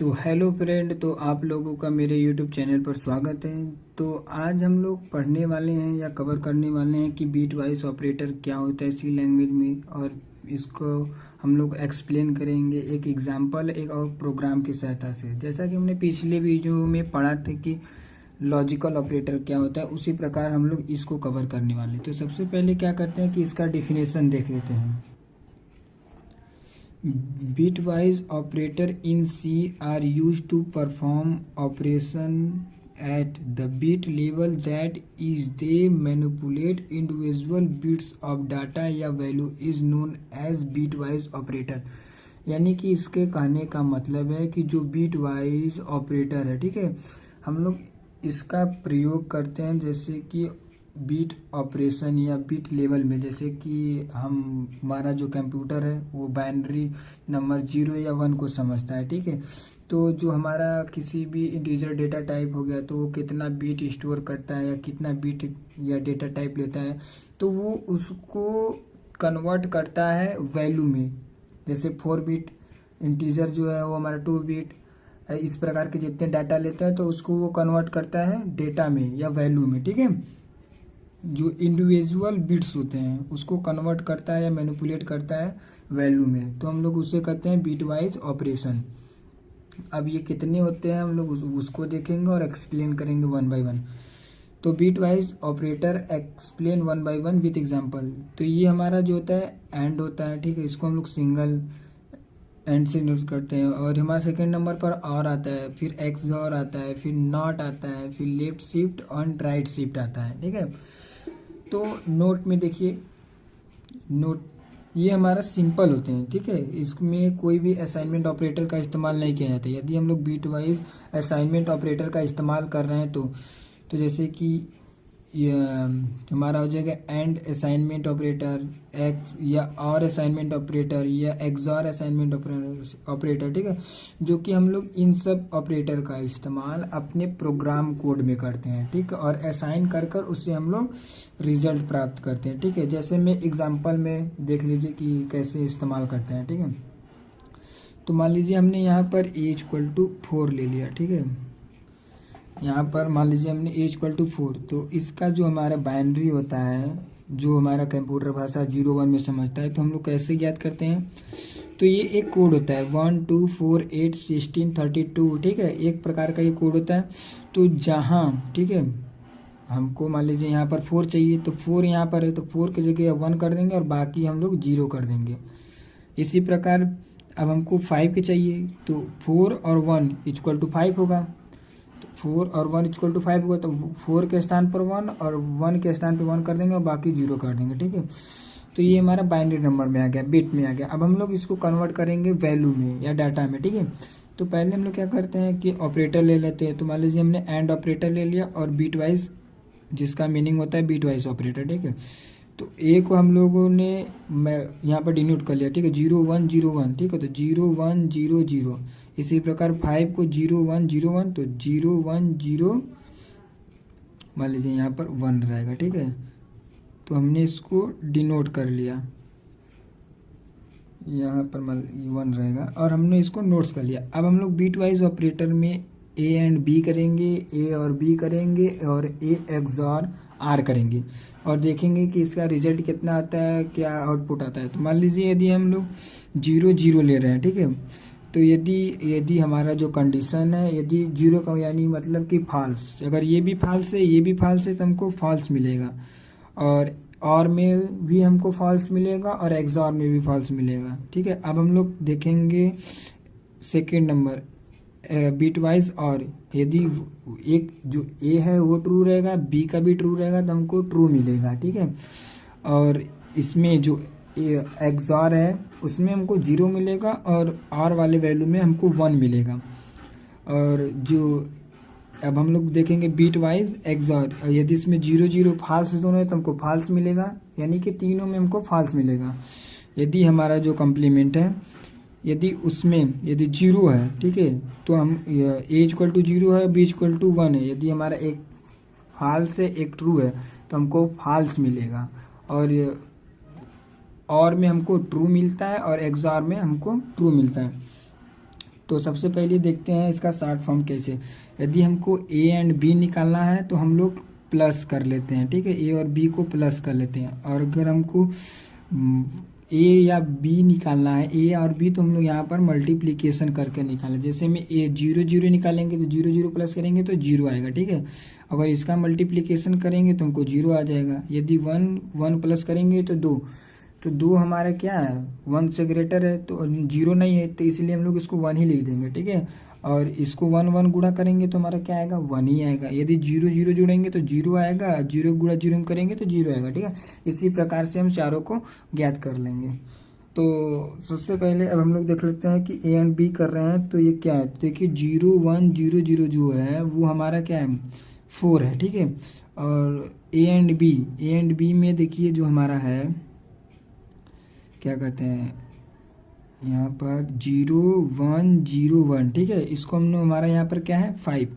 तो hello friend, तो आप लोगों का मेरे यूट्यूब चैनल पर स्वागत है। तो आज हम लोग पढ़ने वाले हैं या कवर करने वाले हैं कि बीट वाइज ऑपरेटर क्या होता है सी लैंग्वेज में, और इसको हम लोग एक्सप्लेन करेंगे एक एग्जांपल एक और प्रोग्राम की सहायता से। जैसा कि हमने पिछले वीडियो में पढ़ा था कि लॉजिकल ऑपरेटर क्या होता है, उसी प्रकार हम लोग इसको कवर करने वाले हैं। तो सबसे पहले क्या करते हैं कि इसका डिफिनेशन देख लेते हैं। Bitwise operator in C are used to perform operation at the bit level, that is they manipulate individual bits of data या value is known as bitwise operator। यानी कि इसके कहने का मतलब है कि जो bitwise ऑपरेटर है, ठीक है, हम लोग इसका प्रयोग करते हैं जैसे कि बीट ऑपरेशन या बीट लेवल में। जैसे कि हमारा जो कंप्यूटर है वो बाइनरी नंबर 0 या 1 को समझता है, ठीक है। तो जो हमारा किसी भी इंटीजर डेटा टाइप हो गया तो वो कितना बीट स्टोर करता है या कितना बीट या डेटा टाइप लेता है, तो वो उसको कन्वर्ट करता है वैल्यू में। जैसे 4 बीट इंटीजर जो है वो हमारा 2 बीट, इस प्रकार के जितने डाटा लेता है तो उसको वो कन्वर्ट करता है डेटा में या वैल्यू में, ठीक है। जो इंडिविजुअल बिट्स होते हैं उसको कन्वर्ट करता है या मैनिपुलेट करता है वैल्यू में, तो हम लोग उसे कहते हैं बिटवाइज ऑपरेशन। अब ये कितने होते हैं हम लोग उसको देखेंगे और एक्सप्लेन करेंगे वन बाय वन। तो bitwise operator explain one by one with example. तो ये हमारा जो होता है एंड होता है, ठीक है, इसको हम लोग सिंगल एंड से यूज करते हैं। और हमारा सेकेंड नंबर पर और आता है, फिर एक्स और आता है, फिर नॉट आता है, फिर लेफ्ट शिफ्ट और राइट शिफ्ट आता है, ठीक है। तो नोट में देखिए, नोट ये हमारा सिंपल होते हैं, ठीक है, इसमें कोई भी असाइनमेंट ऑपरेटर का इस्तेमाल नहीं किया जाता। यदि हम लोग बीट वाइज असाइनमेंट ऑपरेटर का इस्तेमाल कर रहे हैं तो जैसे कि ये हमारा हो जाएगा एंड असाइनमेंट ऑपरेटर, एक्स या और असाइनमेंट ऑपरेटर या एक्सऑर असाइनमेंट ऑपरेटर, ठीक है, जो कि हम लोग इन सब ऑपरेटर का इस्तेमाल अपने प्रोग्राम कोड में करते हैं, ठीक है, और असाइन कर कर उससे हम लोग रिजल्ट प्राप्त करते हैं, ठीक है। जैसे मैं एग्जांपल में देख लीजिए कि कैसे इस्तेमाल करते हैं, ठीक है। तो मान लीजिए हमने यहाँ पर a=4 ले लिया, ठीक है। यहाँ पर मान लीजिए हमने a=4, तो इसका जो हमारा बाइनरी होता है जो हमारा कंप्यूटर भाषा 0-1 में समझता है, तो हम लोग कैसे ज्ञात करते हैं। तो ये एक कोड होता है 1 2 4 8 16 32, ठीक है, एक प्रकार का ये कोड होता है। तो जहाँ, ठीक है, हमको मान लीजिए यहाँ पर 4 चाहिए, तो 4 यहाँ पर है तो 4 की जगह 1 कर देंगे और बाकी हम लोग 0 कर देंगे। इसी प्रकार अब हमको 5 के चाहिए, तो 4 और 1 = 5 होगा। 4 और 1 = 5 होगा, तो 4 के स्थान पर 1 और 1 के स्थान पर 1 कर देंगे और बाकी 0 कर देंगे, ठीक है। तो ये हमारा बाइनरी नंबर में आ गया, बिट में आ गया। अब हम लोग इसको कन्वर्ट करेंगे वैल्यू में या डाटा में, ठीक है। तो पहले हम लोग क्या करते हैं कि ऑपरेटर ले लेते हैं। तो मान लीजिए हमने एंड ऑपरेटर ले लिया और बीट वाइज, जिसका मीनिंग होता है बीट वाइज ऑपरेटर, ठीक है। तो ए को हम लोगों ने यहाँ पर डिनोट कर लिया, ठीक है, 0 1 0 1, ठीक है, तो 0 1 0 0। इसी प्रकार 5 को 0 1 0 1, तो 0 1 0 मान लीजिए यहाँ पर 1 रहेगा, ठीक है। तो हमने इसको डिनोट कर लिया, यहाँ पर 1 रहेगा और हमने इसको नोट्स कर लिया। अब हम लोग बीट वाइज ऑपरेटर में ए एंड बी करेंगे, ए और बी करेंगे और ए एक्सऑर आर करेंगे और देखेंगे कि इसका रिजल्ट कितना आता है, क्या आउटपुट आता है। तो मान लीजिए यदि हम लोग 0 0 ले रहे हैं, ठीक है, तो यदि हमारा जो कंडीशन है, यदि 0 का यानी मतलब कि फॉल्स, अगर ये भी फॉल्स है ये भी फॉल्स है तो हमको फॉल्स मिलेगा, और में भी हमको फॉल्स मिलेगा और एक्सऑर में भी फॉल्स मिलेगा, ठीक है। अब हम लोग देखेंगे सेकेंड नंबर बिटवाइज, और यदि एक जो ए है वो ट्रू रहेगा, बी का भी ट्रू रहेगा तो हमको ट्रू मिलेगा, ठीक है। और इसमें जो एक्सऑर है उसमें हमको 0 मिलेगा और आर वाले वैल्यू में हमको 1 मिलेगा। और जो अब हम लोग देखेंगे बीट वाइज एक्सऑर, यदि इसमें 0 0 फॉल्स दोनों है तो हमको फॉल्स मिलेगा, यानी कि तीनों में हमको फॉल्स मिलेगा। यदि हमारा जो कम्प्लीमेंट है, यदि उसमें यदि 0 है, ठीक है, तो हम a=0 है, b=1 है। यदि हमारा एक फॉल्स है एक ट्रू है तो हमको फॉल्स मिलेगा, और में हमको ट्रू मिलता है और एक्सऑर में हमको ट्रू मिलता है। तो सबसे पहले देखते हैं इसका शॉर्ट फॉर्म कैसे। यदि हमको ए एंड बी निकालना है तो हम लोग प्लस कर लेते हैं, ठीक है, ए और बी को प्लस कर लेते हैं। और अगर हमको ए या बी निकालना है, ए और बी, तो हम लोग यहाँ पर मल्टीप्लिकेशन करके निकालें। जैसे में ए 0 0 निकालेंगे तो 0 0 प्लस करेंगे तो 0 आएगा, ठीक है। अगर इसका मल्टीप्लिकेशन करेंगे तो हमको 0 आ जाएगा। यदि 1 1 प्लस करेंगे तो 2, तो 2 हमारा क्या है, 1 से ग्रेटर है, तो 0 नहीं है, तो इसलिए हम लोग इसको 1 ही लिख देंगे, ठीक है। और इसको 1 1 गुणा करेंगे तो हमारा क्या आएगा, 1 ही आएगा। यदि 0 0 जुड़ेंगे तो 0 आएगा, 0 गुणा 0 करेंगे तो 0 आएगा, ठीक है। इसी प्रकार से हम चारों को ज्ञात कर लेंगे। तो सबसे पहले अब हम लोग देख लेते हैं कि ए एंड बी कर रहे हैं तो ये क्या है। देखिए 0 1 0 0 जो है वो हमारा क्या है, 4 है, ठीक है। और ए एंड बी में देखिए जो हमारा है क्या कहते हैं, यहाँ पर 0 1 0 1, ठीक है। इसको हमने, हमारा यहाँ पर क्या है 5,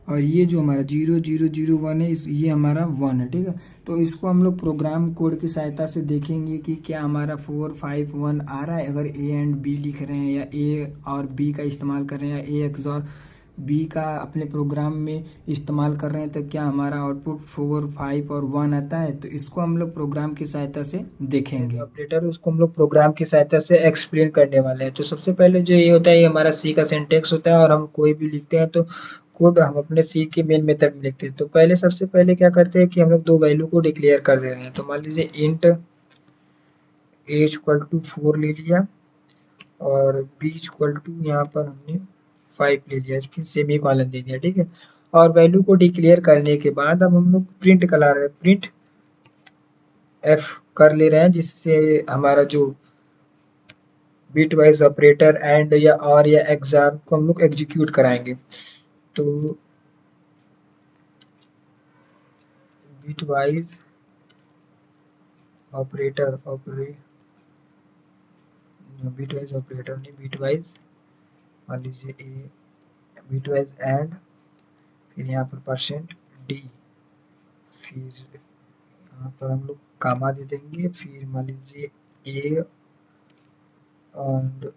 और ये जो हमारा 0 0 0 1 है, ये हमारा 1 है, ठीक है। तो इसको हम लोग प्रोग्राम कोड की सहायता से देखेंगे कि क्या हमारा 4 5 1 आ रहा है। अगर ए एंड बी लिख रहे हैं या ए और बी का इस्तेमाल कर रहे हैं या ए एक्सॉर बी का अपने प्रोग्राम में इस्तेमाल कर रहे हैं, तो क्या हमारा आउटपुट 4 5 और 1 आता है। तो इसको हम लोग प्रोग्राम की सहायता से देखेंगे। ऑपरेटर उसको हम लोग प्रोग्राम की सहायता से एक्सप्लेन करने वाले हैं। तो सबसे पहले जो ये होता है, ये हमारा सी का सिंटेक्स होता है, और हम कोई भी लिखते हैं तो कोड हम अपने सी के मेन मेथड में लिखते हैं। तो पहले सबसे पहले क्या करते हैं कि हम लोग दो वैल्यू को डिक्लेयर कर दे रहे हैं। तो मान लीजिए इंट ए इक्वल टू 4 ले लिया और बी इक्वल टू यहाँ पर हमने 5 ले लिया, फिर सेमी कॉलन दे दिया, ठीक है। और वैल्यू को डिक्लेयर करने के बाद अब हम लोग प्रिंट करा रहे हैं, प्रिंट एफ कर ले रहे हैं, जिससे हमारा जो बिट वाइज ऑपरेटर एंड या और या एक्सआर को हम लोग एग्जीक्यूट कराएंगे। तो बिट वाइज ऑपरेटर नहीं, बिट वाइज मान लीजिए ए, बिट वाइज एंड, फिर यहाँ पर परसेंट डी, फिर यहाँ पर हम लोग कामा दे देंगे, फिर मान लीजिए ए और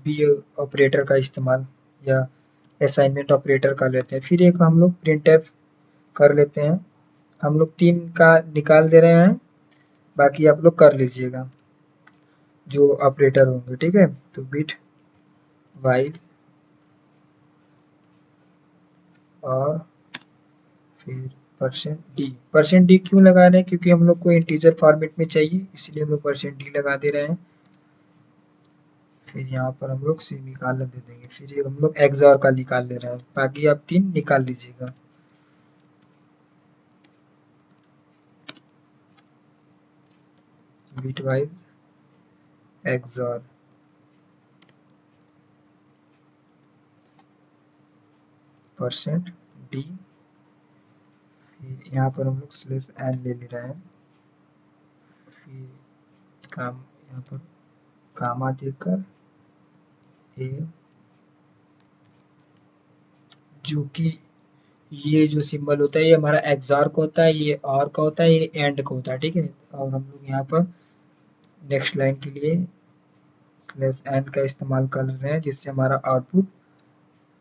बी ऑपरेटर का इस्तेमाल या असाइनमेंट ऑपरेटर कर लेते हैं। फिर एक हम लोग प्रिंट एफ कर लेते हैं। हम लोग 3 का निकाल दे रहे हैं, बाकी आप लोग कर लीजिएगा जो ऑपरेटर होंगे, ठीक है। तो बिट वाइज और फिर परसेंट डी क्यों लगा रहे हैं, क्योंकि हम लोग को इंटीजर फॉर्मेट में चाहिए, इसलिए हम लोग परसेंट डी लगा दे रहे हैं। फिर यहाँ पर हम लोग सेमीकोलन दे देंगे, फिर ये हम लोग एक्सॉर का निकाल ले रहे हैं, बाकी आप 3 निकाल लीजिएगा। Bit wise XOR percent D, फिर यहाँ पर हम लोग स्लैश एन ले रहे हैं, फिर काम यहाँ पर कामा देकर ए, जो कि ये जो सिंबल होता है ये हमारा एक्सॉर का होता है, ये और का होता है, ये एंड का होता है, ठीक है। और हम लोग यहाँ पर नेक्स्ट लाइन के लिए स्लैश एन का इस्तेमाल कर रहे हैं, जिससे हमारा आउटपुट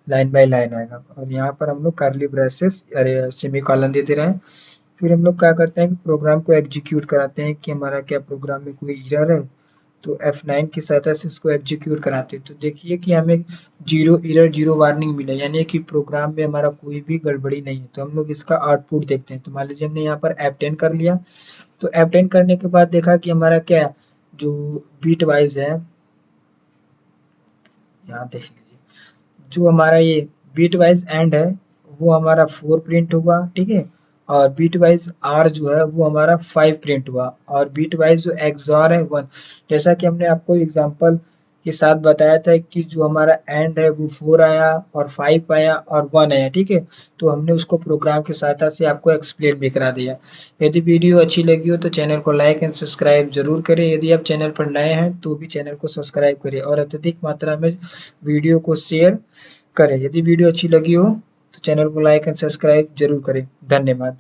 लाइन बाय लाइन आएगा। और यहाँ पर हम लोग कर्ली ब्रेसेस अरे सेमीकोलन दे दे रहे हैं। फिर हम लोग क्या करते हैं कि प्रोग्राम को एग्जीक्यूट कराते हैं कि हमारा क्या प्रोग्राम में कोई एरर है, तो F9 की सहायता से इसको एग्जीक्यूट कराते हैं। तो देखिए कि हमें 0 एरर 0 वार्निंग मिला, यानी कि प्रोग्राम में हमारा कोई भी गड़बड़ी नहीं है। तो हम लोग इसका आउटपुट देखते हैं। तो मान लीजिए हमने यहाँ पर F10 कर लिया, तो F10 करने के बाद देखा कि हमारा क्या जो बीट वाइज है, यहाँ देख लीजिए जो हमारा ये बीट वाइज एंड है वो हमारा 4 प्रिंट हुआ, ठीक है। और बीट वाइज आर जो है वो हमारा 5 प्रिंट हुआ, और बीट वाइज जो एक्सॉर है 1। जैसा कि हमने आपको एग्जांपल के साथ बताया था कि जो हमारा एंड है वो 4 आया और 5 आया और 1 आया, ठीक है। तो हमने उसको प्रोग्राम की सहायता से आपको एक्सप्लेन भी करा दिया। यदि वीडियो अच्छी लगी हो तो चैनल को लाइक एंड सब्सक्राइब जरूर करें। यदि आप चैनल पर नए हैं तो भी चैनल को सब्सक्राइब करें और अत्यधिक मात्रा में वीडियो को शेयर करें। यदि वीडियो अच्छी लगी हो तो चैनल को लाइक एंड सब्सक्राइब जरूर करें। धन्यवाद।